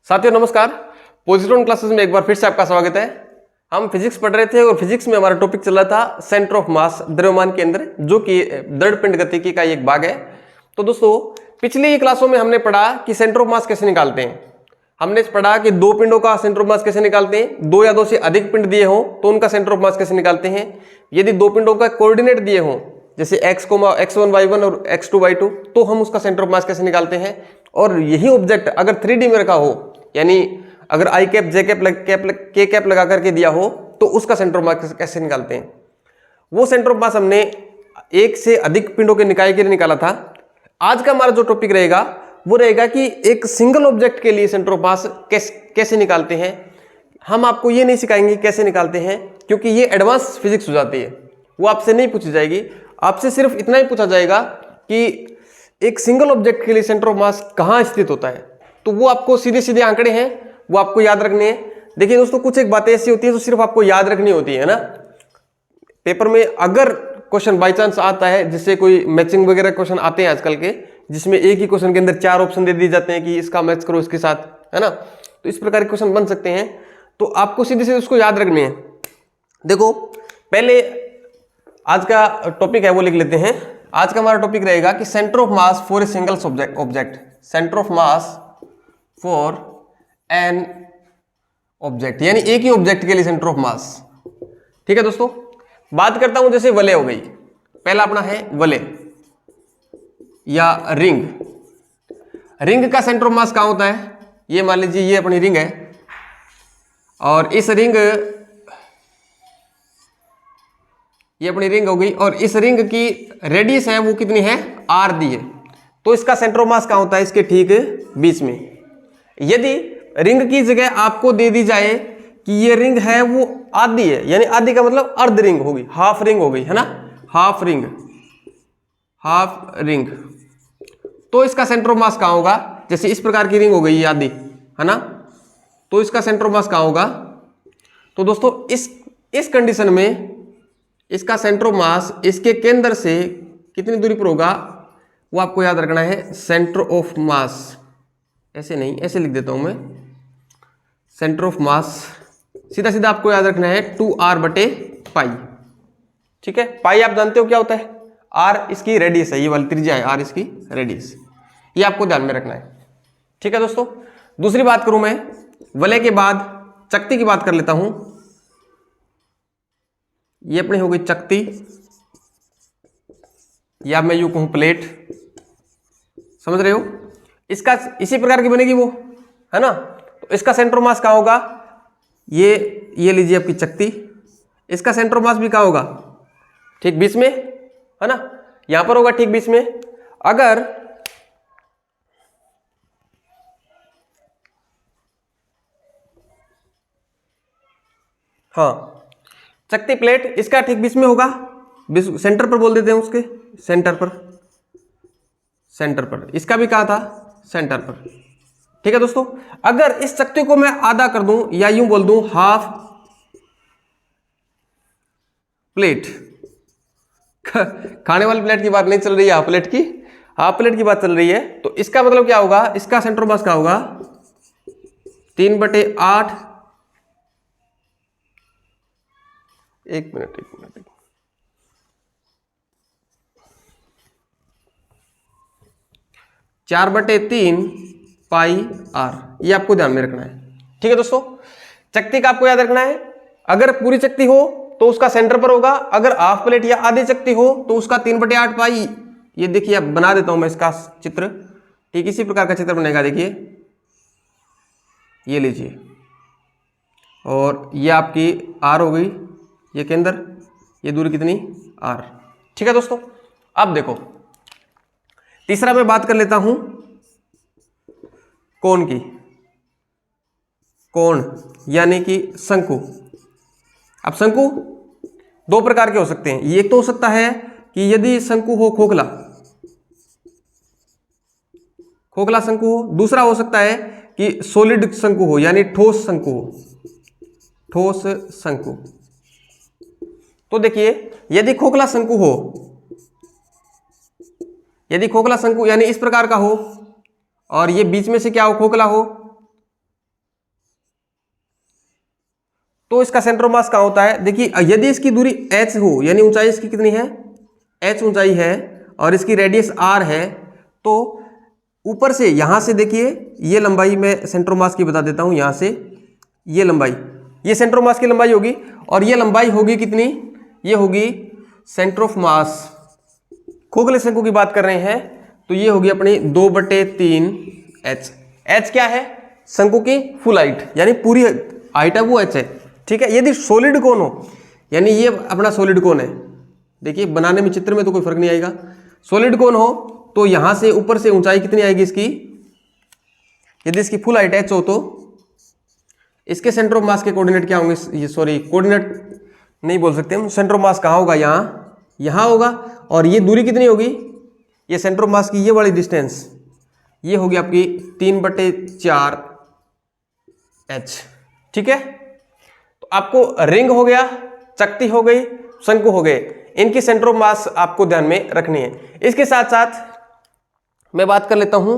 साथियों नमस्कार। Positron classes में एक बार फिर से आपका स्वागत है। हम फिजिक्स पढ़ रहे थे और फिजिक्स में हमारा टॉपिक चल रहा था सेंटर ऑफ मास, द्रव्यमान केंद्र, जो कि दृढ़ पिंड गतिकी का एक भाग है। तो दोस्तों पिछली क्लासों में हमने पढ़ा कि सेंटर ऑफ मास कैसे निकालते हैं। हमने पढ़ा कि दो पिंडों का सेंटर ऑफ मास कैसे निकालते हैं, दो या दो से अधिक पिंड दिए हों तो उनका सेंटर ऑफ मास कैसे निकालते हैं। यदि दो पिंडों का कोऑर्डिनेट दिए हों जैसे x1 y1 और x2 y2 तो हम उसका सेंटर ऑफ मास कैसे निकालते हैं। और यही ऑब्जेक्ट अगर 3D में रखा हो, यानी अगर आई कैप जे कैप के कैप लगा करके दिया हो तो उसका सेंटर ऑफ मास कैसे निकालते हैं। वो सेंटर ऑफ मास हमने एक से अधिक पिंडों के निकाय के लिए निकाला था। आज का हमारा जो टॉपिक रहेगा वो रहेगा कि एक सिंगल ऑब्जेक्ट के लिए सेंटर ऑफ मास कैसे निकालते हैं। हम आपको ये नहीं सिखाएंगे कैसे निकालते हैं, क्योंकि ये एडवांस फिजिक्स हो जाती है, वो आपसे नहीं पूछी जाएगी। आपसे सिर्फ इतना ही पूछा जाएगा कि एक सिंगल ऑब्जेक्ट के लिए सेंटर ऑफ मास कहाँ स्थित होता है। तो वो आपको सीधे सीधे आंकड़े हैं, वो आपको याद रखने हैं। देखिए दोस्तों, कुछ एक बातें ऐसी होती है जो सिर्फ आपको याद रखनी होती है ना। पेपर में अगर क्वेश्चन बाई चांस आता है, जिससे कोई मैचिंग वगैरह क्वेश्चन आते हैं आजकल के, जिसमें एक ही क्वेश्चन के अंदर 4 ऑप्शन दे दिए जाते हैं कि इसका मैच करो इसके साथ, है ना। तो इस प्रकार के क्वेश्चन बन सकते हैं, तो आपको सीधे सीधे उसको याद रखने हैं। देखो पहले आज का टॉपिक है वो लिख लेते हैं। आज का हमारा टॉपिक रहेगा कि centre of mass for a single object, centre of mass for an object, यानी एक ही ऑब्जेक्ट के लिए सेंटर ऑफ मास। ठीक है दोस्तों, बात करता हूं जैसे वलय हो गई। पहला अपना है वलय या रिंग। रिंग का सेंटर ऑफ मास कहां होता है। ये मान लीजिए ये अपनी रिंग है और इस रिंग, ये अपनी रिंग हो गई और इस रिंग की रेडियस है वो कितनी है, r दी है। तो इसका सेंटर ऑफ मास कहां होता है, इसके ठीक बीच में। यदि रिंग की जगह आपको दे दी जाए कि ये रिंग है वो आधी है, यानी आधी का मतलब अर्ध रिंग होगी, हाफ रिंग हो गई, है ना, हाफ रिंग, तो इसका सेंटर ऑफ मास कहां होगा। जैसे इस प्रकार की रिंग हो गई ये आधी, है ना, तो इसका सेंटर ऑफ मास कहां होगा। तो दोस्तों इस कंडीशन में इसका सेंटर ऑफ मास इसके केंद्र से कितनी दूरी पर होगा वो आपको याद रखना है। सेंटर ऑफ मास, ऐसे नहीं, ऐसे लिख देता हूं मैं, सेंटर ऑफ मास सीधा सीधा आपको याद रखना है 2r/पाई। ठीक है, पाई आप जानते हो क्या होता है, r इसकी रेडियस है, ये वाली त्रिज्या है, r इसकी रेडियस, ये आपको ध्यान में रखना है। ठीक है दोस्तों, दूसरी बात करूं मैं, वलय के बाद चकती की बात कर लेता हूं। ये अपनी हो गई चकती, या मैं यूं कहूं प्लेट, समझ रहे हो। इसका इसी प्रकार की बनेगी वो, है ना। तो इसका सेंटर ऑफ मास कहां होगा, ये लीजिए आपकी चकती, इसका सेंटर ऑफ मास भी कहां होगा, ठीक बीच में, है ना, यहां पर होगा ठीक बीच में। अगर हाँ चकती प्लेट इसका ठीक बीच में होगा, सेंटर पर बोल देते हैं उसके, सेंटर पर, इसका भी कहा था सेंटर पर। ठीक है दोस्तों, अगर इस चकती को मैं आधा कर दूं या यूं बोल दूं हाफ प्लेट, खाने वाली प्लेट की बात नहीं चल रही है, हाफ प्लेट की, हाफ प्लेट की बात चल रही है। तो इसका मतलब क्या होगा, इसका सेंटर ऑफ मास क्या होगा, 3/8, एक मिनट 4/3 पाई r, ये आपको ध्यान में रखना है। ठीक है दोस्तों, चकती का आपको याद रखना है, अगर पूरी चकती हो तो उसका सेंटर पर होगा, अगर हाफ प्लेट या आधी चकती हो तो उसका 3/8 पाई। ये देखिए, अब बना देता हूं मैं इसका चित्र, ठीक इसी प्रकार का चित्र बनेगा। देखिए ये लीजिए, और ये आपकी r हो गई, ये केंद्र, ये दूरी कितनी, r। ठीक है दोस्तों, अब देखो तीसरा मैं बात कर लेता हूं कोण की, कोण यानी कि शंकु। अब शंकु दो प्रकार के हो सकते हैं, एक तो हो सकता है कि यदि शंकु हो खोखला शंकु हो, दूसरा हो सकता है कि सॉलिड शंकु हो, यानी ठोस शंकु। तो देखिए, यदि खोखला शंकु यानी इस प्रकार का हो, और ये बीच में से क्या हो, खोखला हो, तो इसका सेंटर ऑफ मास कहाँ होता है? देखिए यदि इसकी दूरी h हो, यानी ऊंचाई इसकी कितनी है, h ऊंचाई है और इसकी रेडियस r है, तो ऊपर से यहां से देखिए ये लंबाई मैं सेंटर ऑफ मास की बता देता हूं, यहां से ये लंबाई, ये सेंटर ऑफ मास की लंबाई होगी और ये लंबाई होगी कितनी, ये होगी सेंटर ऑफ मास। खोखले शंकु की बात कर रहे हैं तो ये होगी अपनी 2/3 h। h क्या है? शंकु की फुल हाइट, यानी पूरी हाइट है वो h है, ठीक है। यदि सॉलिड कोन हो, यानी ये अपना सॉलिड कोन है, देखिए बनाने में चित्र में तो कोई फर्क नहीं आएगा, सॉलिड कोन हो तो यहां से ऊपर से ऊंचाई कितनी आएगी इसकी, यदि इसकी फुल हाइट h हो तो इसके सेंटर ऑफ मास के कोऑर्डिनेट क्या होंगे, ये सॉरी कोऑर्डिनेट नहीं बोल सकते हम, सेंटर ऑफ मास कहाँ होगा, यहाँ होगा। और ये दूरी कितनी होगी, ये सेंटर ऑफ मास की ये वाली डिस्टेंस ये होगी आपकी 3/4 h, ठीक है। तो आपको रिंग हो गया, चकती हो गई, शंकु हो गए, इनकी सेंटर ऑफ मास आपको ध्यान में रखनी है। इसके साथ साथ मैं बात कर लेता हूं,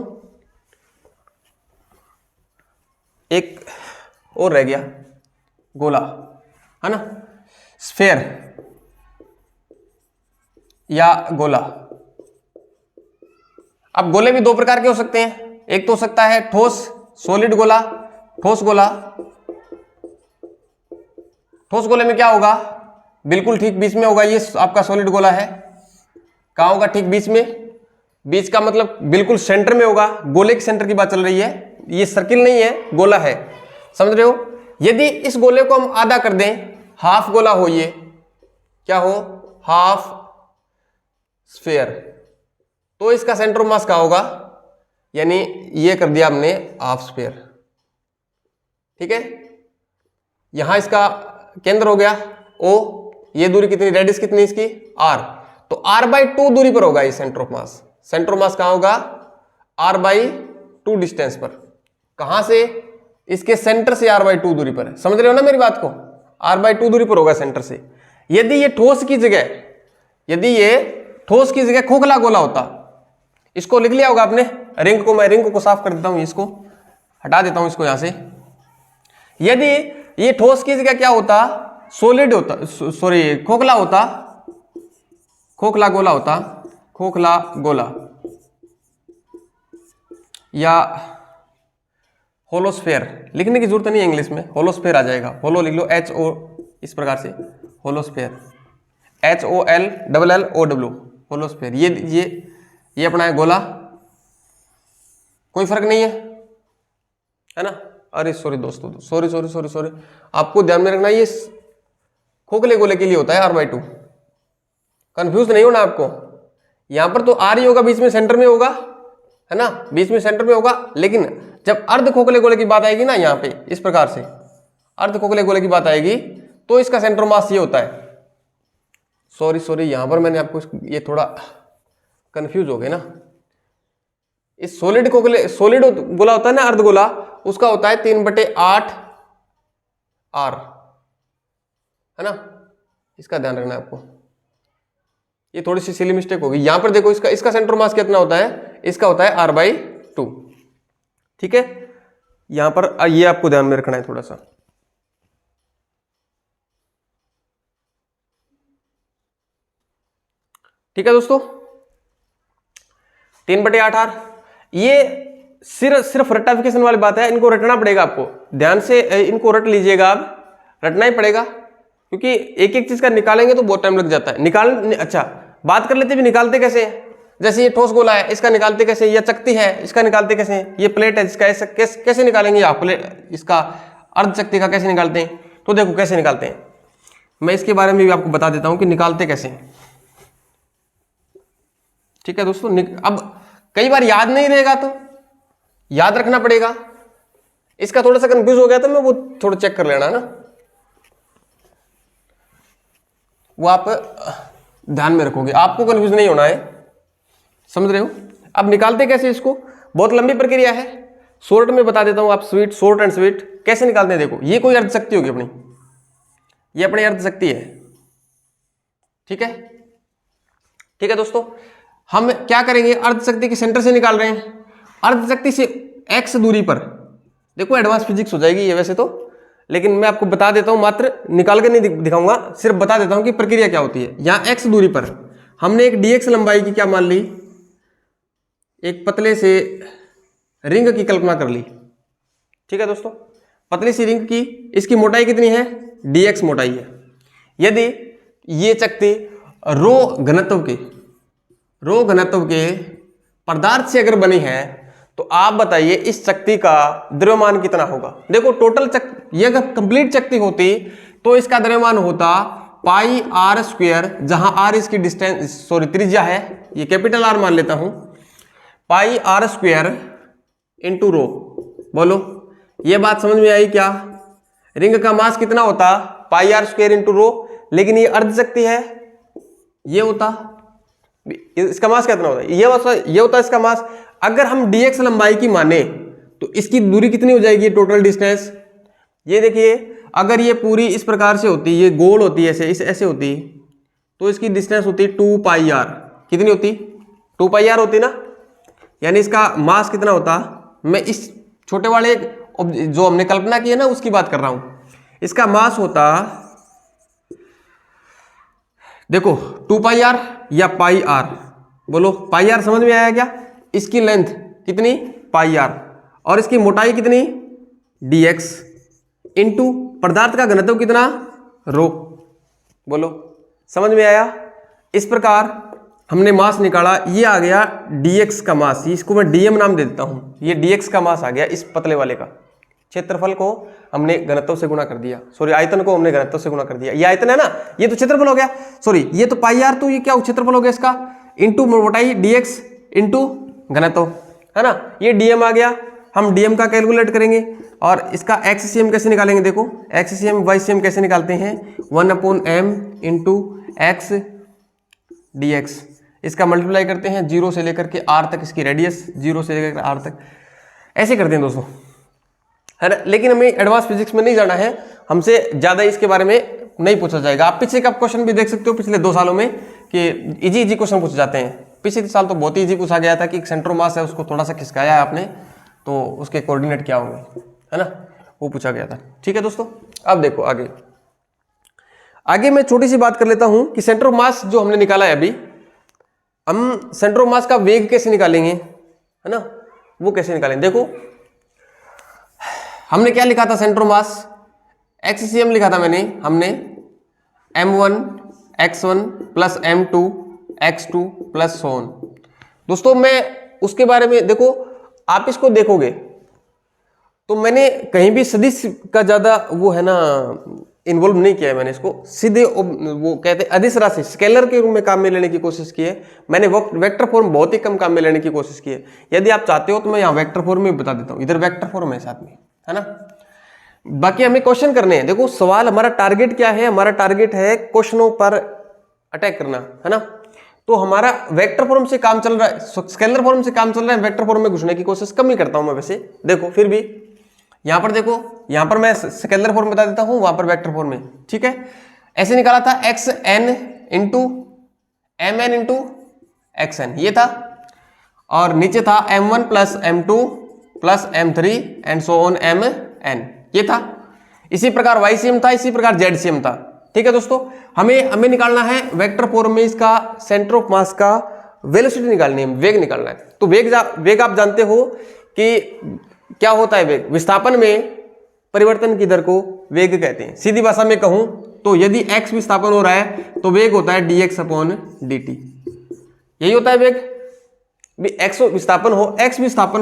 एक और रह गया गोला, है ना, स्फेयर या गोला। अब गोले भी दो प्रकार के हो सकते हैं, एक तो हो सकता है ठोस सॉलिड गोला, ठोस गोला। ठोस गोले में क्या होगा, बिल्कुल ठीक बीच में होगा, ये आपका सॉलिड गोला है, कहां होगा, ठीक बीच में, बीच का मतलब बिल्कुल सेंटर में होगा, गोले के सेंटर की बात चल रही है, ये सर्किल नहीं है, गोला है, समझ रहे हो। यदि इस गोले को हम आधा कर दें, हाफ गोला हो, ये क्या हो, हाफ स्फीयर, तो इसका सेंटर ऑफ मास कहां होगा, यानी ये कर दिया हमने हाफ स्फीयर, ठीक है। यहां इसका केंद्र हो गया O, ये दूरी कितनी, रेडियस कितनी इसकी r, तो r/2 दूरी पर होगा ये centre of mass. Centre of मास कहां होगा, r/2 डिस्टेंस पर, कहां से, इसके सेंटर से r/2 दूरी पर, समझ रहे हो ना मेरी बात को, r/2 दूरी पर होगा सेंटर से। यदि ये ठोस की जगह, यदि ये ठोस की जगह खोखला गोला होता, इसको लिख लिया होगा आपने, रिंग को, मैं रिंग को साफ कर देता हूं, इसको हटा देता हूं इसको यहां से। यदि ये ठोस की जगह क्या होता, सॉलिड होता, सॉरी खोखला होता, खोखला गोला होता, खोखला गोला या होलोस्फेयर, लिखने की जरूरत नहीं है इंग्लिश में, होलोस्फेयर आ जाएगा, होलो लिख लो, HO, इस प्रकार से होलोस्फेयर, HOLLLO, होलोस्फेयर। ये अपना है गोला, कोई फर्क नहीं है ना। अरे सॉरी दोस्तों, सॉरी, आपको ध्यान में रखना, ये खोखले गोले के लिए होता है r/2, कंफ्यूज नहीं होना आपको। यहां पर तो r ही होगा, बीच में सेंटर में होगा, है ना, बीच में सेंटर में होगा, लेकिन जब अर्ध खोखले गोले की बात आएगी ना, यहाँ पे इस प्रकार से अर्ध खोखले गोले की बात आएगी, तो इसका सेंटर मास ये होता है। सॉरी, यहां पर मैंने आपको ये थोड़ा कंफ्यूज हो गए ना, इस सॉलिड गोला होता है ना, अर्ध गोला, उसका होता है 3/8 r, है ना, इसका ध्यान रखना है आपको। ये थोड़ी सी सिली मिस्टेक होगी, यहां पर देखो, इसका सेंटर मास कितना होता है, इसका होता है r/2, ठीक है। यहां पर ये आपको ध्यान में रखना है थोड़ा सा। ठीक है दोस्तों, 3/8 r, ये सिर्फ रेक्टिफिकेशन वाली बात है, इनको रटना पड़ेगा आपको, ध्यान से इनको रट लीजिएगा, आप रटना ही पड़ेगा, क्योंकि एक एक चीज का निकालेंगे तो बहुत टाइम लग जाता है। अच्छा बात कर लेते भी, निकालते कैसे हैं, जैसे ये ठोस गोला है, इसका निकालते कैसे, ये चकती है, इसका निकालते कैसे हैं, ये प्लेट है, इसका कैसे निकालेंगे आप, प्लेट इसका अर्ध चकती का कैसे निकालते हैं, तो देखो कैसे निकालते हैं, मैं इसके बारे में भी आपको बता देता हूं कि निकालते कैसे हैं। ठीक है दोस्तों, अब कई बार याद नहीं रहेगा तो याद रखना पड़ेगा, इसका थोड़ा सा कंफ्यूज हो गया तो मैं वो थोड़ा चेक कर लेना ना, वो आप ध्यान में रखोगे, आपको कंफ्यूज नहीं होना है, समझ रहे हो। अब निकालते कैसे इसको, बहुत लंबी प्रक्रिया है, शॉर्ट में बता देता हूं, आप शॉर्ट एंड स्वीट कैसे निकालते हैं। देखो ये कोई अर्ध शक्ति होगी अपनी, ये अपनी अर्ध शक्ति है, ठीक है। ठीक है दोस्तों, हम क्या करेंगे, अर्ध शक्ति के सेंटर से निकाल रहे हैं, अर्ध शक्ति से x दूरी पर, देखो एडवांस फिजिक्स हो जाएगी ये वैसे तो, लेकिन मैं आपको बता देता हूं, मात्र निकाल के नहीं दिखाऊंगा, सिर्फ बता देता हूं कि प्रक्रिया क्या होती है। यहाँ x दूरी पर हमने एक dx लंबाई की क्या मान ली, एक पतले से रिंग की कल्पना कर ली। ठीक है दोस्तों, पतली सी रिंग की, इसकी मोटाई कितनी है, dx मोटाई है। यदि ये चकती रो घनत्व के पदार्थ से अगर बनी है तो आप बताइए इस चकती का द्रव्यमान कितना होगा। देखो टोटल ये अगर कंप्लीट चकती होती तो इसका द्रव्यमान होता पाई आर स्क्वायर, जहां आर इसकी डिस्टेंस त्रिज्या है, ये कैपिटल आर मान लेता हूं, पाई आर स्क्वायर इंटू रो। बोलो ये बात समझ में आई क्या? रिंग का मास कितना होता, पाई आर स्क्वायर इंटू रो, लेकिन ये अर्ध शक्ति है, ये होता, इसका मास कितना होता, ये होता इसका मास। अगर हम dx लंबाई की माने तो इसकी दूरी कितनी हो जाएगी, टोटल डिस्टेंस। ये देखिए अगर ये पूरी इस प्रकार से होती, ये गोल होती है ऐसे होती, तो इसकी डिस्टेंस होती 2 पाई आर। कितनी होती, 2 पाई आर होती ना, यानी इसका मास कितना होता, मैं इस छोटे वाले जो हमने कल्पना की है ना उसकी बात कर रहा हूं। इसका मास होता, देखो 2 पाई आर या पाई आर, बोलो पाई आर समझ में आया क्या? इसकी लेंथ कितनी, पाई आर, और इसकी मोटाई कितनी, dx, इंटू पदार्थ का घनत्व कितना, रो। बोलो समझ में आया? इस प्रकार हमने मास निकाला, ये आ गया dx का मास, इसको मैं dm नाम दे देता हूं, ये dx का मास आ गया इस पतले वाले का। क्षेत्रफल को हमने घनत्व से गुणा कर दिया, आयतन को हमने घनत्व से गुणा कर दिया। ये आयतन है ना, ये तो क्षेत्रफल हो गया, ये तो पाई आर, तो ये क्या क्षेत्रफल हो गया इसका, इंटू मोटाई dx इंटू घनत्व, है ना। ये dm आ गया, हम dm का कैलकुलेट करेंगे और इसका xcm कैसे निकालेंगे। देखो xcm ycm कैसे निकालते हैं, 1/m इंटू x dx, इसका मल्टीप्लाई करते हैं 0 से लेकर के r तक, इसकी रेडियस 0 से लेकर r तक, ऐसे करते हैं दोस्तों, है ना। लेकिन हमें एडवांस फिजिक्स में नहीं जाना है, हमसे ज़्यादा इसके बारे में नहीं पूछा जाएगा। आप पीछे का क्वेश्चन भी देख सकते हो पिछले 2 सालों में कि इजी क्वेश्चन पूछे जाते हैं। पिछले साल तो बहुत ही इजी पूछा गया था कि सेंट्रोमास है, उसको थोड़ा सा खिसकाया है आपने, तो उसके कोऑर्डिनेट क्या होंगे, है ना, वो पूछा गया था। ठीक है दोस्तों, अब देखो आगे मैं छोटी सी बात कर लेता हूं कि सेंटर ऑफ मास जो हमने निकाला है अभी, हम सेंटर ऑफ मास का वेग कैसे निकालेंगे, है ना, वो कैसे निकालेंगे। देखो हमने क्या लिखा था, सेंटर ऑफ मास xcm लिखा था हमने m1 x1 plus m2 x2 plus so on। दोस्तों मैं उसके बारे में, देखो आप इसको देखोगे तो मैंने कहीं भी सदिश का ज्यादा वो है ना इन्वॉल्व नहीं किया है, मैंने इसको सीधे वो कहते हैं अदिश राशि स्केलर के रूप में काम में लेने की कोशिश की है। मैंने वेक्टर फॉर्म बहुत ही कम काम में लेने की कोशिश की है। यदि आप चाहते हो तो मैं यहाँ वेक्टर फॉर्म में बता देता हूँ, इधर वेक्टर फॉर्म है साथ में, है ना। बाकी हमें क्वेश्चन करने हैं। देखो सवाल, हमारा टारगेट क्या है, हमारा टारगेट है क्वेश्चनों पर अटैक करना, है ना। तो हमारा वेक्टर फॉर्म से काम चल रहा है, स्केलर फॉर्म से काम चल रहा है, वेक्टर फॉर्म में घुसने की कोशिश कम ही करता हूं मैं वैसे। देखो फिर भी यहां पर देखो, यहां पर मैं स्केलर फॉर्म बता देता हूं, वहां पर वेक्टर फॉर्म में, ठीक है। ऐसे निकाला था xn into mn into xn, ये था, और नीचे था m1 plus m2 plus m3 and so on mn, ये था। इसी प्रकार ycm था, इसी प्रकार zcm था। ठीक है दोस्तों, हमें निकालना है वेक्टर फॉर्म में इसका सेंटर ऑफ मास का वेलोसिटी निकालनी है, वेग निकालना है। तो वेग आप जानते हो कि क्या होता है वेग, विस्थापन में परिवर्तन की दर को वेग कहते हैं। सीधी भाषा में कहूं तो यदि x विस्थापन हो रहा है तो वेग होता है dx अपॉन dt, यही होता है वेग। x विस्थापन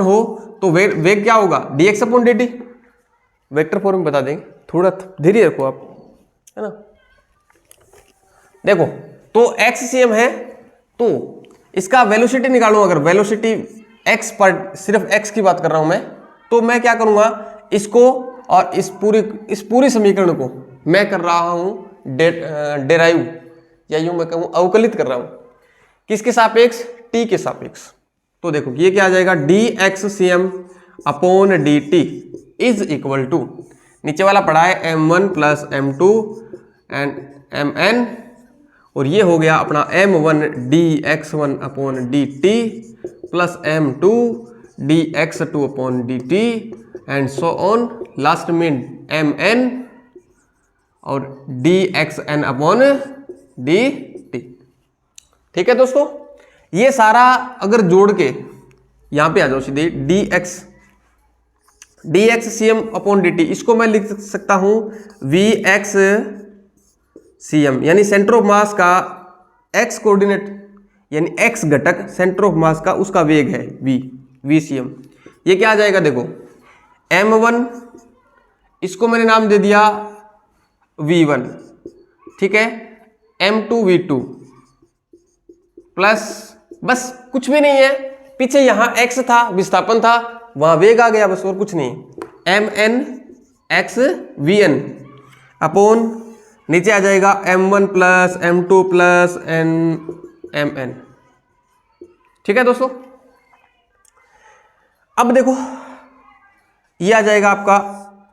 हो तो वेग क्या होगा, dx upon dt। Vector form बता देंगे, थोड़ा धीरे रखो आप, है ना। देखो तो xcm है, तो इसका वेलोसिटी निकालूं, अगर वेलोसिटी x पर सिर्फ x की बात कर रहा हूं मैं, तो मैं क्या करूंगा, इसको और इस पूरी समीकरण को मैं कर रहा हूं डेराइव, या यूं मैं कहूं अवकलित कर रहा हूं, किसके सापेक्ष, t के सापेक्ष। तो देखो ये क्या आ जाएगा, dxcm upon dt is equal to, नीचे वाला पड़ा है m1 plus m2 and mn, और ये हो गया अपना m1 dx1 upon dt plus m2 dx2 upon dt and so on, last में mn और dxn अपॉन dt। ठीक है दोस्तों, ये सारा अगर जोड़ के यहां पे आ जाओ सीधे dx cm अपॉन dt, इसको मैं लिख सकता हूं vx cm, यानी सेंटर ऑफ मास का x कोऑर्डिनेट यानी x घटक सेंटर ऑफ मास का उसका वेग है v cm। ये क्या आ जाएगा देखो m1, इसको मैंने नाम दे दिया v1, ठीक है, m2 v2 प्लस, बस कुछ भी नहीं है, पीछे यहां x था, विस्थापन था, वहां वेग आ गया, बस और कुछ नहीं, mn x vn अपॉन नीचे आ जाएगा m1 plus m2 plus mn। ठीक है दोस्तों, अब देखो ये आ जाएगा आपका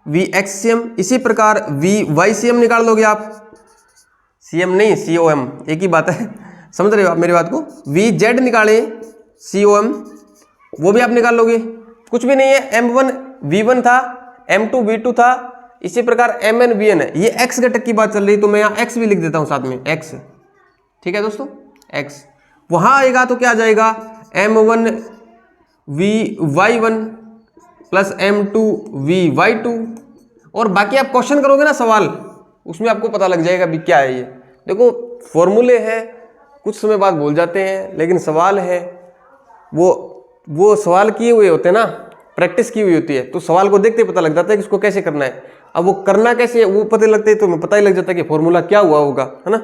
vxcm, इसी प्रकार vycm निकाल लोगे आप, cm नहीं com, एक ही बात है, समझ रहे हो आप मेरी बात को। vz निकाले com, वो भी आप निकाल लोगे, कुछ भी नहीं है, m1 v1 था, m2 v2 था, इसी प्रकार mn vn है, ये x घटक की बात चल रही, तो मैं यहाँ x भी लिख देता हूं साथ में x। ठीक है दोस्तों, x वहां आएगा तो क्या आ जाएगा m1 vy1 plus m2 vy2, और बाकी आप क्वेश्चन करोगे ना सवाल, उसमें आपको पता लग जाएगा भी क्या है ये। देखो फॉर्मूले हैं, कुछ समय बाद भूल जाते हैं, लेकिन सवाल है वो सवाल किए हुए होते हैं ना, प्रैक्टिस की हुई होती है, तो सवाल को देखते पता लग जाता है कि इसको कैसे करना है। अब वो करना कैसे है वो पता लगते है, तो पता ही लग जाता है कि फॉर्मूला क्या हुआ होगा, है ना।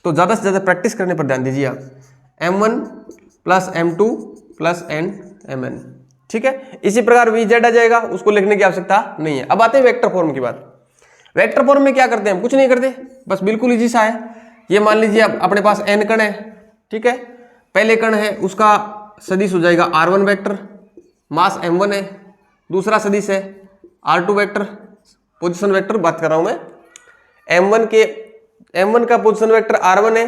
तो ज़्यादा से ज़्यादा प्रैक्टिस करने पर ध्यान दीजिए आप। m1 plus m2 plus mn, ठीक है। इसी प्रकार vz आ जाएगा, उसको लिखने की आवश्यकता नहीं है। अब आते हैं वेक्टर फॉर्म की बात। वेक्टर फॉर्म में क्या करते हैं हम, कुछ नहीं करते, बस बिल्कुल इजी सा है। ये मान लीजिए अब अपने पास n कण है, ठीक है, पहले कण है उसका सदिश हो जाएगा r1 वेक्टर, मास m1 है, दूसरा सदिश है r2 वेक्टर, पोजीशन वेक्टर बात कर रहा हूं मैं, m1 का पोजीशन वेक्टर r1 है,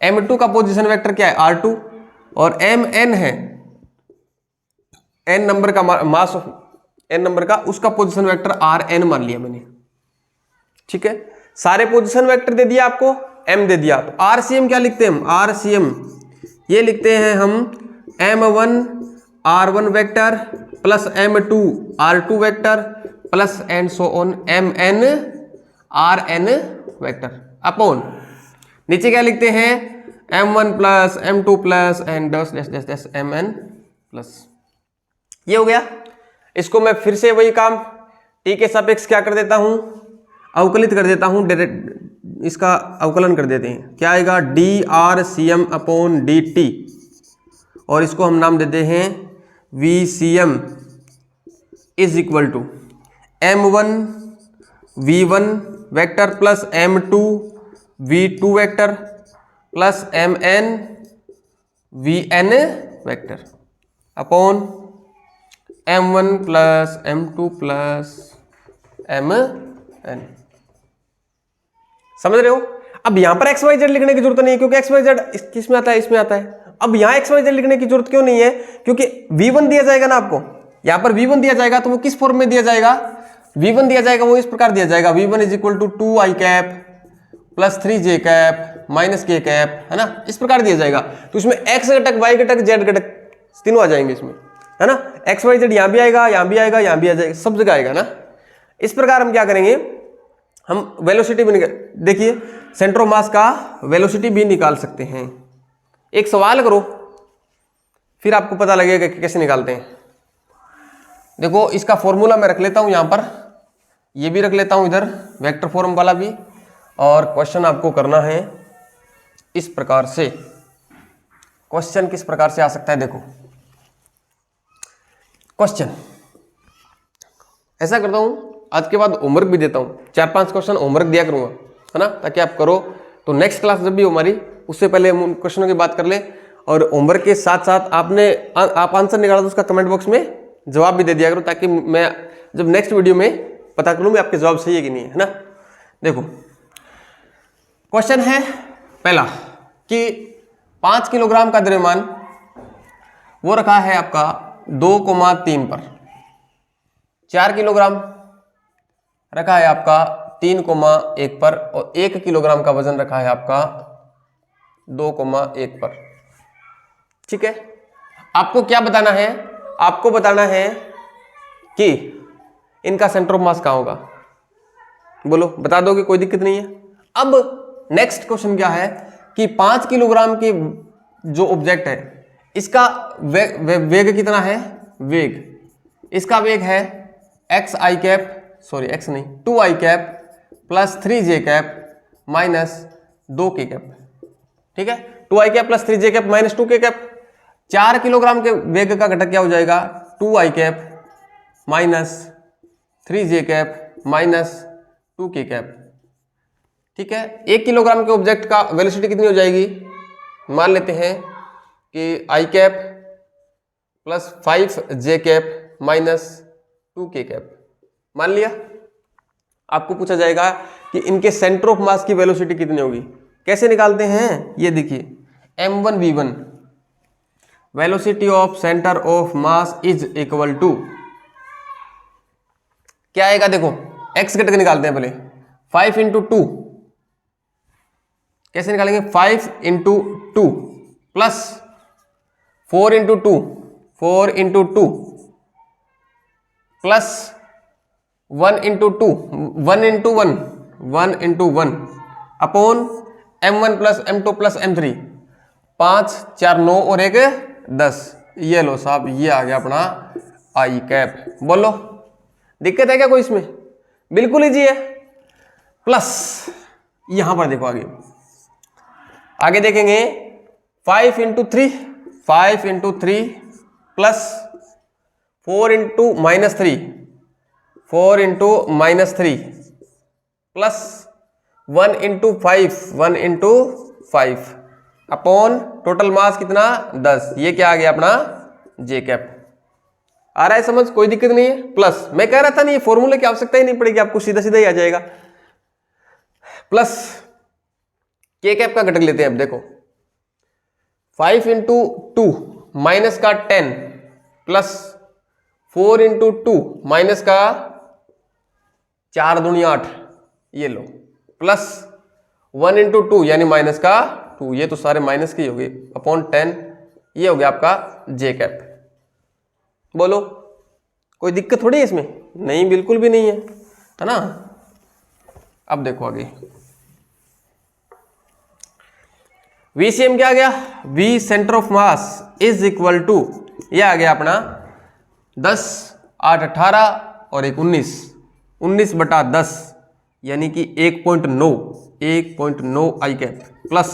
m2 का पोजीशन वेक्टर क्या है r2, और mn है n नंबर का मास n नंबर का, उसका पोजीशन वेक्टर rn मान लिया मैंने। ठीक है, सारे पोजीशन वेक्टर दे दिया आपको, m दे दिया, तो rcm क्या लिखते हैं हम, rcm ये लिखते हैं हम m1 r1 vector plus m2 r2 vector plus and so on mn rn vector upon नीचे क्या लिखते हैं m1 plus m2 plus and dash mn plus. ये हो गया। इसको मैं फिर से वही काम t के सापेक्ष क्या कर देता हूं, अवकलित कर देता हूं, डायरेक्ट इसका अवकलन कर देते हैं, क्या आएगा drcm अपॉन dt, और इसको हम नाम देते हैं vcm is equal to m1 v1 vector plus m2 v2 vector plus mn vn vector upon m1 plus m2 plus mn। समझ रहे हो। अब यहां पर xyz लिखने की जरूरत नहीं है, क्योंकि xyz किस में आता है, इसमें आता है। अब यहां xyz लिखने की जरूरत क्यों नहीं है, क्योंकि v1 दिया जाएगा ना आपको, यहां पर v1 दिया जाएगा, तो वो किस फॉर्म में दिया जाएगा, v1 दिया जाएगा वो इस प्रकार दिया जाएगा, v1 is equal to 2i cap plus 3j cap minus k cap, है ना, इस प्रकार दिया जाएगा। तो इसमें x घटक, y घटक, z घटक तीनों आ जाएंगे इसमें, है ना। xyz यहां भी आएगा, यहां भी आएगा, यहां भी आ जाएगा, सब जगह आएगा ना। इस प्रकार हम क्या करेंगे, हम वेलोसिटी भी देखिए, सेंटर ऑफ मास का वेलोसिटी भी निकाल सकते हैं। एक सवाल करो, फिर आपको पता लगेगा कि कैसे निकालते हैं। देखो इसका फॉर्मूला मैं रख लेता हूं यहां पर, ये भी रख लेता हूं इधर, वेक्टर फॉर्म वाला भी, और क्वेश्चन आपको करना है इस प्रकार से। क्वेश्चन किस प्रकार से आ सकता है, देखो क्वेश्चन ऐसा करता हूं, आज के बाद होमवर्क भी देता हूं, 4-5 क्वेश्चन होमवर्क दिया करूंगा, है ना, ताकि आप करो, तो नेक्स्ट क्लास जब भी हो हमारी, उससे पहले हम उन क्वेश्चनों की बात कर ले, और होमवर्क के साथ साथ आप आंसर निकाला तो उसका कमेंट बॉक्स में जवाब भी दे दिया करो, ताकि मैं जब नेक्स्ट वीडियो में पता कर लूं मैं आपके जवाब सही है कि नहीं, है ना। देखो क्वेश्चन है पहला कि 5 किलोग्राम का द्रव्यमान वो रखा है आपका 2,3 पर, 4 किलोग्राम रखा है आपका 3,1 पर और 1 किलोग्राम का वजन रखा है आपका 2,1 पर। ठीक है, आपको क्या बताना है? आपको बताना है कि इनका सेंटर ऑफ मास कहां होगा। बोलो, बता दोगे, कोई दिक्कत नहीं है। अब नेक्स्ट क्वेश्चन क्या है कि 5 किलोग्राम के जो ऑब्जेक्ट है इसका वेग कितना है? वेग, इसका वेग है एक्स आई कैप, सॉरी एक्स नहीं, 2i cap plus 3j cap minus 2k cap. ठीक है, 2i cap plus 3j cap minus 2k cap. 4 kilogram के वेग का घटक क्या हो जाएगा? 2i cap minus 3j cap minus 2k cap. ठीक है, 1 किलोग्राम के ऑब्जेक्ट का वेलोसिटी कितनी हो जाएगी? मान लेते हैं कि i cap plus 5j cap minus 2k cap. मान लिया। आपको पूछा जाएगा कि इनके सेंटर ऑफ मास की वेलोसिटी कितनी होगी। कैसे निकालते हैं? ये देखिए, m1v1 velocity of centre of mass is equal to क्या आएगा? देखो, x घटक निकालते हैं पहले, 5 इंटू 2। कैसे निकालेंगे? 5 into 2 plus 4 into 2, 4 into 2 plus 1 into 2, 1 into 1, 1 into 1 upon m1 plus m2 plus m3। 5 4 9 और 1 10। ये लो साहब, ये आ गया अपना आई कैप। बोलो, दिक्कत है क्या कोई इसमें? बिल्कुल इजी है। प्लस यहां पर देखो, आगे देखेंगे 5 into 3, 5 into 3 plus 4 into minus 3, 4 into minus 3 plus 1 into 5, 1 into 5 upon total mass कितना? 10। ये क्या आ गया अपना? जे कैप। आ रहा है समझ? कोई दिक्कत नहीं है। प्लस मैं कह रहा था नहीं, ये फॉर्मूले की आवश्यकता ही नहीं पड़ेगी आपको, सीधा सीधा ही आ जाएगा। प्लस के कैप का घटक लेते हैं। अब देखो, 5 इंटू 2 माइनस का 10 प्लस 4 इंटू 2 माइनस का 4 दूनी 8, ये लो, प्लस 1 इंटू 2 यानी माइनस का 2, ये तो सारे माइनस के ही हो गए, अपॉन 10, ये हो गया आपका जे कैप। बोलो, कोई दिक्कत थोड़ी है इसमें? नहीं, बिल्कुल भी नहीं है ना। अब देखो आगे, VCM क्या आ गया? V centre of mass is equal to, ये आ गया अपना 10, 8 18 और 1 19, 19 बटा 10 यानी कि 1.9, 1.9 आई कैप प्लस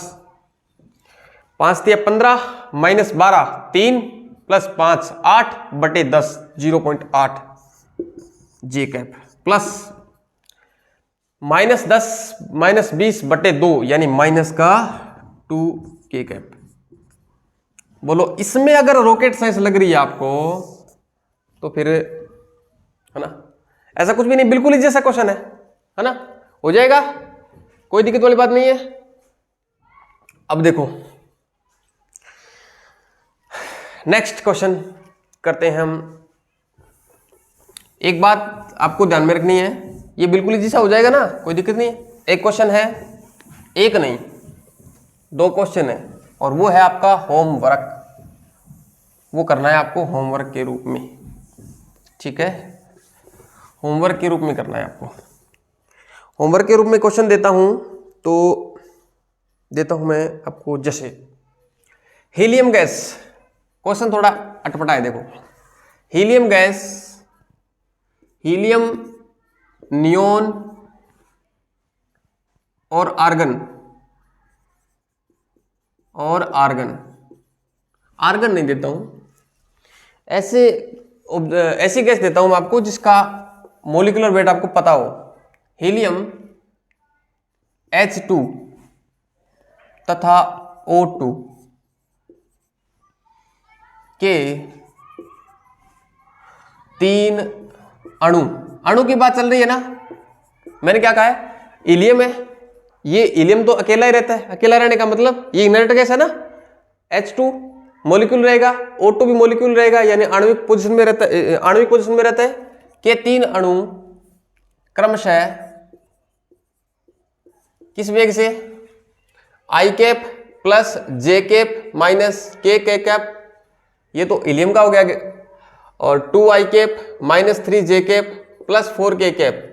5 3 15 माइनस 12 3 प्लस 5 8 बटे 10 0.8 जे कैप प्लस माइनस 10 माइनस 20 बटे 2 यानी माइनस का 2 के कैप। बोलो, इसमें अगर रॉकेट साइंस लग रही है आपको तो फिर, है ना, ऐसा कुछ भी नहीं, बिल्कुल ही जैसा क्वेश्चन है ना, हो जाएगा, कोई दिक्कत वाली बात नहीं है। अब देखो नेक्स्ट क्वेश्चन करते हैं हम। एक बात आपको ध्यान में रखनी है, ये बिल्कुल ही जैसा हो जाएगा ना, कोई दिक्कत नहीं है। एक क्वेश्चन है, एक नहीं 2 क्वेश्चन है, और वो है आपका होमवर्क। वो करना है आपको होमवर्क के रूप में, ठीक है, होमवर्क के रूप में करना है आपको। होमवर्क के रूप में क्वेश्चन देता हूं, तो देता हूं मैं आपको, जैसे हीलियम गैस, क्वेश्चन थोड़ा अटपटा है। देखो, हीलियम गैस, हीलियम, नियोन और आर्गन, आर्गन नहीं देता हूं, ऐसी गैस देता हूं मैं आपको जिसका मॉलिक्यूलर वेट आपको पता हो। हीलियम H2 तथा O2 के 3 अणु की बात चल रही है ना। मैंने क्या कहा है? हीलियम है, ये हीलियम तो अकेला ही रहता है, अकेला रहने का मतलब ये इनर्ट गैस है ना। H2 मॉलिक्यूल रहेगा, O2 भी मॉलिक्यूल रहेगा, यानी आणविक पोजीशन में रहता है, आणविक पोजीशन में रहता है। के 3 अणु क्रमशः किस वेग से, आई कैप प्लस जे कैप माइनस के कैप, ये तो हीलियम का हो गया, और 2 आई कैप माइनस 3 जे कैप प्लस 4 के कैप,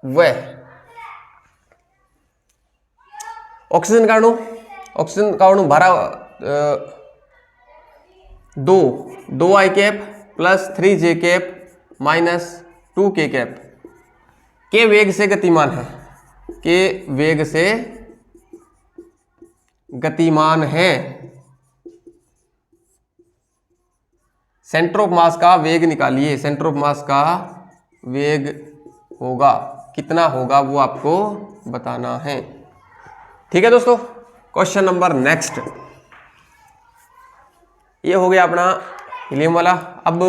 वह ऑक्सीजन का अणु भरा 2 आई कैप प्लस 3 जे कैप माइनस 2 के कैप के वेग से गतिमान है, के वेग से गतिमान है। सेंटर ऑफ मास का वेग निकालिए, सेंटर ऑफ मास का वेग होगा, कितना होगा वो आपको बताना है। ठीक है दोस्तों, क्वेश्चन नंबर नेक्स्ट, ये हो गया अपना हीलियम वाला। अब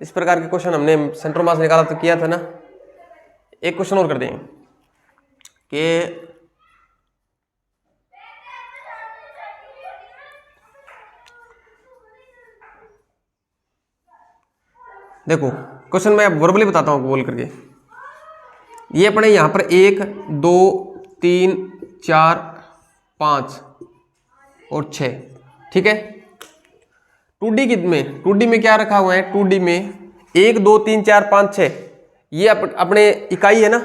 इस प्रकार के क्वेश्चन हमने सेंटर ऑफ मास निकाला तो किया था ना, एक क्वेश्चन और कर देंगे कि देखो क्वेश्चन मैं वर्बली बताता हूँ बोल करके। ये अपने यहाँ पर 1 2 3 4 5 और 6, ठीक है। 2D में क्या रखा हुआ है, 2D में 1 2 3 4 5 6, ये अपने इकाई है ना,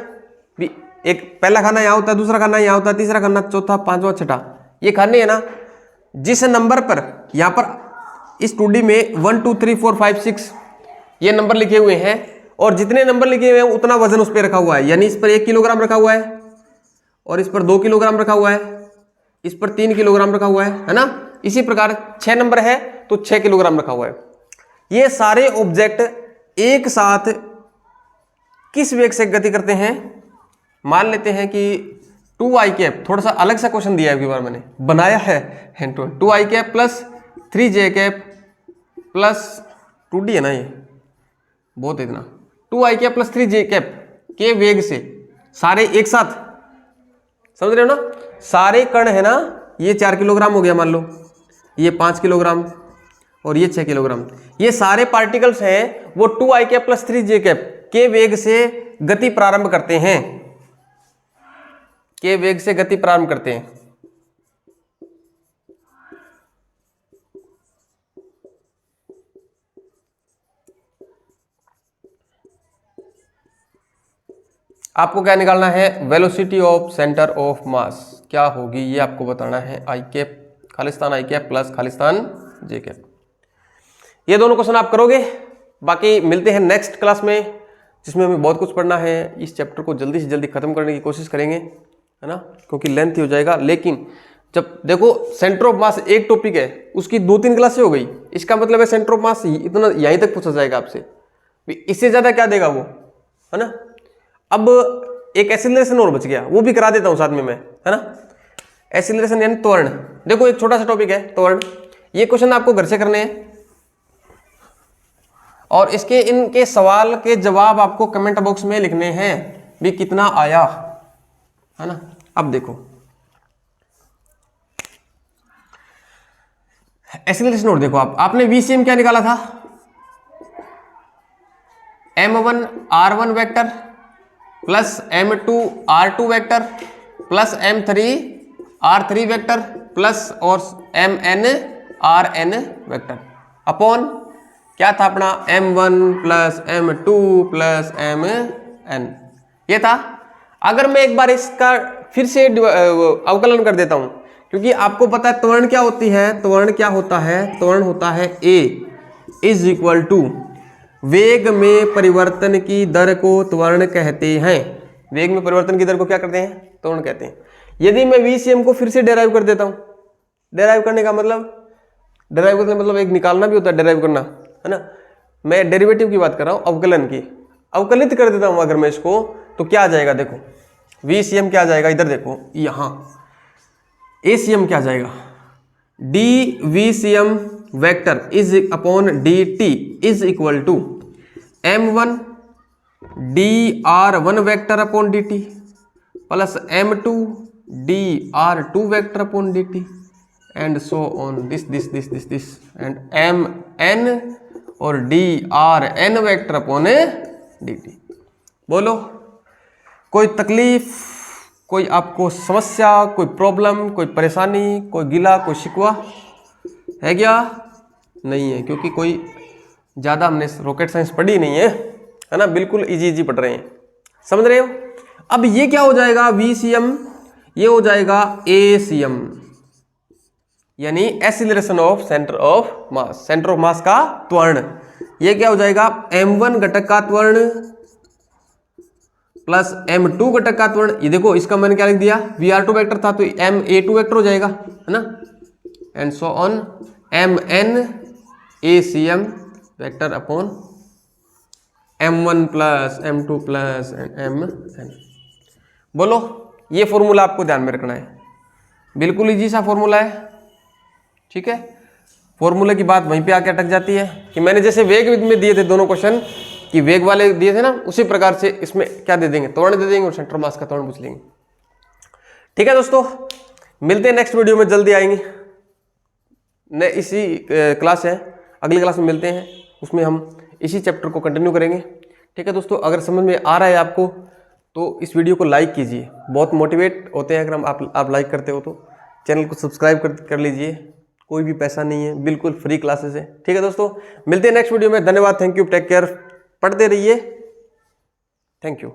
एक पहला खाना यहाँ होता है, दूसरा खाना यहाँ होता है, तीसरा खाना, चौथा, पांचवा, छठा, ये खाने है ना। जिस नंबर पर यहाँ पर इस 2D में 1 2 3 4 5 6 ये नंबर लिखे हुए हैं, और जितने नंबर लिखे हुए हैं उतना वजन उस पर रखा हुआ है, यानी इस पर 1 किलोग्राम रखा हुआ है, और इस पर 2 किलोग्राम रखा हुआ है, इस पर 3 किलोग्राम रखा हुआ है ना। इसी प्रकार 6 नंबर है तो 6 किलोग्राम रखा हुआ है। ये सारे ऑब्जेक्ट एक साथ किस वेग से गति करते हैं। मान लेते हैं कि 2 आई कैप, थोड़ा सा अलग सा क्वेश्चन दिया है अगली बार मैंने बनाया है, 2 आई कैप प्लस 3 जे कैप प्लस 2D है ना, ये बहुत है इतना, 2 आई कैप प्लस 3 जे कैप के वेग से सारे एक साथ, समझ रहे हो ना, सारे कण है ना, ये 4 किलोग्राम हो गया मान लो, ये 5 किलोग्राम और ये 6 किलोग्राम, ये सारे पार्टिकल्स हैं वो 2 आई कैप प्लस 3 जे कैप के वेग से गति प्रारंभ करते हैं, के वेग से गति प्रारंभ करते हैं। आपको क्या निकालना है, वेलोसिटी ऑफ सेंटर ऑफ मास क्या होगी, ये आपको बताना है। आई कैप खालिस्तान आई कैप प्लस खालिस्तान जे कैप, ये दोनों क्वेश्चन आप करोगे। बाकी मिलते हैं नेक्स्ट क्लास में, जिसमें हमें बहुत कुछ पढ़ना है। इस चैप्टर को जल्दी से जल्दी खत्म करने की कोशिश करेंगे, है ना, क्योंकि लेंथ हो जाएगा। लेकिन जब देखो सेंटर ऑफ मास एक टॉपिक है, उसकी 2-3 क्लासें हो गई, इसका मतलब है सेंटर ऑफ मास इतना यहीं तक पूछा जाएगा आपसे, इससे ज्यादा क्या देगा वो, है ना। अब एक एसिलरेशन और बच गया, वो भी करा देता हूं साथ में मैं, है ना। एसिलरेशन यानी त्वरण, देखो एक छोटा सा टॉपिक है त्वरण, ये क्वेश्चन आपको घर से करने हैं, और इसके इनके सवाल के जवाब आपको कमेंट बॉक्स में लिखने हैं भी कितना आया, है ना। अब देखो एसिलरेशन और देखो, आपने VCM क्या निकाला था, M1 R1 vector plus M2 R2 vector plus M3 R3 vector plus और MN RN वेक्टर अपॉन क्या था अपना M1 plus M2 plus MN, ये था। अगर मैं एक बार इसका फिर से अवकलन कर देता हूं, क्योंकि आपको पता है त्वरण क्या होती है, त्वरण क्या होता है, त्वरण होता है A इज इक्वल टू वेग में परिवर्तन की दर को त्वरण कहते हैं। वेग में परिवर्तन की दर को क्या करते हैं, त्वरण कहते हैं। यदि मैं VCM को फिर से डेराइव कर देता हूं, डेराइव करने का मतलब, डेराइव करने का मतलब एक निकालना भी होता है, डेराइव करना, है ना। मैं डेरिवेटिव की बात कर रहा हूं, अवकलन की, अवकलित कर देता हूं अगर मैं इसको, तो क्या आ जाएगा, देखो VCM क्या आ जाएगा, इधर देखो यहां ACM क्या आ जाएगा, dVCM vector is upon dt is equal to M1 dR1 vector upon dt plus M2 dR2 vector upon dt and so on this and MN और D R N vector upon D T. बोलो कोई तकलीफ, कोई आपको समस्या, कोई problem, कोई परेशानी, कोई गिला, कोई शिकवा है क्या? नहीं है, क्योंकि कोई ज़्यादा हमने रॉकेट साइंस पढ़ी नहीं है ना, बिल्कुल इजी इजी पढ़ रहे हैं, समझ रहे हो। अब ये क्या हो जाएगा VCM, ये हो जाएगा ACM, यानी acceleration of centre of mass, centre of मास का त्वरण। ये क्या हो जाएगा M1 घटक का त्वरण प्लस M2 घटक का त्वरण। ये देखो इसका मैंने क्या लिख दिया, VR2 वेक्टर था तो MA2 वेक्टर हो जाएगा, है ना, and so on MN ACM vector upon M1 plus M2 plus MN। बोलो ये फॉर्मूला आपको ध्यान में रखना है, बिल्कुल इजी सा फॉर्मूला है, ठीक है। फॉर्मूले की बात वहीं पे आके अटक जाती है कि मैंने जैसे वेग में दिए थे दोनों क्वेश्चन कि वेग वाले दिए थे ना, उसी प्रकार से इसमें क्या दे देंगे, त्वरण दे देंगे और सेंटर मास का त्वरण पूछ लेंगे। ठीक है दोस्तों, मिलते हैं नेक्स्ट वीडियो में, जल्दी आएंगे न, इसी क्लास है, अगली क्लास में मिलते हैं, उसमें हम इसी चैप्टर को कंटिन्यू करेंगे। ठीक है दोस्तों, अगर समझ में आ रहा है आपको तो इस वीडियो को लाइक कीजिए, बहुत मोटिवेट होते हैं अगर हम आप लाइक करते हो तो। चैनल को सब्सक्राइब कर लीजिए, कोई भी पैसा नहीं है, बिल्कुल फ्री क्लासेस है। ठीक है दोस्तों, मिलते हैं नेक्स्ट वीडियो में, धन्यवाद, थैंक यू, टेक केयर, पढ़ते रहिए, थैंक यू।